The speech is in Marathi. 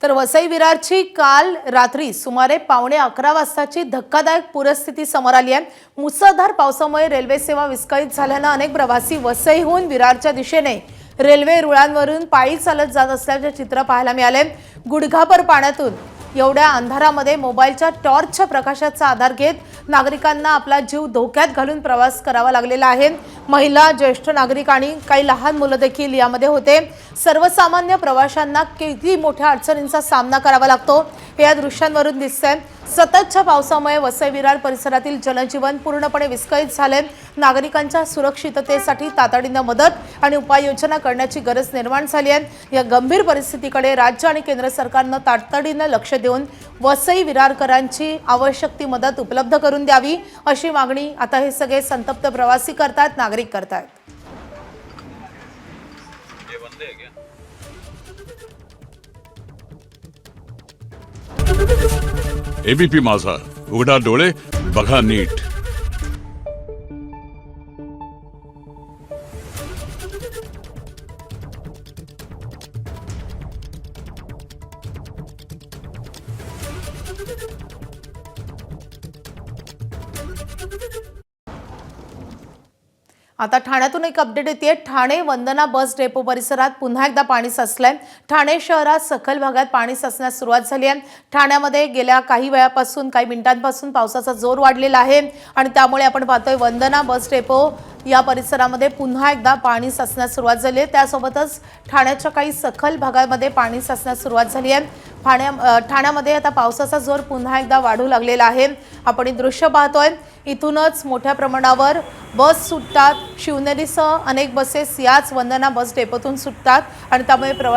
तर वसई विरारची काल रात्री सुमारे 11:15 वाजताची धक्कादायक पूरस्थिती समोर आली आहे। मुसळधार पावसामुळे रेल्वे सेवा विस्कळीत झाल्याने अनेक प्रवासी वसईहून विरारच्या दिशेने रेल्वे रुळांवरून पायी चालत जात असल्याचे चित्र पाहायला मिळाले। गुडघाभर पाण्यातून एवढ्या अंधारामध्ये मोबाईलच्या टॉर्चच्या प्रकाशाचा आधार घेत नागरिकांना आपला जीव धोक्यात घालून प्रवास करावा लागलेला आहे। महिला, ज्येष्ठ नागरिक आणि काही लहान मुलं देखील यामध्ये होते। सर्वसामान्य प्रवाशांना किती मोठ्या अडचणींचा सामना करावा लागतो हे या दृश्यांवरून दिसतंय। सततच्या पावसामुळे वसई विरार परिसरातील जनजीवन पूर्णपणे विस्कळीत झाले। नागरिकांच्या सुरक्षिततेसाठी तातडीने मदत आणि उपाययोजना करण्याची गरज निर्माण झाली आहे। या गंभीर परिस्थितीकडे राज्य आणि केंद्र सरकारने तातडीने लक्ष देऊन वसई विरारकरांची आवश्यक ती मदत उपलब्ध करून द्यावी अशी मागणी आता हे सगळे संतप्त प्रवासी करतात, नागरिक करतात। एबीपी माझा, उघडा डोळे बघा नीट। आता ठाण्यातून एक अपडेट येते। ठाणे वंदना बस डेपो परिसरात पुन्हा एकदा पाणी साचलंय। ठाणे शहरात सखल भागात पाणी साचण्यास सुरुवात झाली आहे। ठाण्यामध्ये गेल्या काही वेळापासून काही मिनिटांपासून पावसाचा जोर वाढलेला आहे आणि त्यामुळे आपण पाहतोय वंदना बस डेपो या परिसरामध्ये पुन्हा एकदा पाणी साचण्यास सुरुवात झाली आहे। त्यासोबतच ठाण्याच्या काही सखल भागामध्ये पाणी साचण्यास सुरुवात झाली आहे। ठाण्यामध्ये आता पावसाचा जोर पुन्हा एकदा वाढू लागलेला आहे। आपण हे दृश्य पाहतोय, इथूनच मोठ्या प्रमाणावर बस सुटतात। शिवनेरीसह अनेक बसेस याच वंदना बस डेपोतून सुटतात आणि त्यामुळे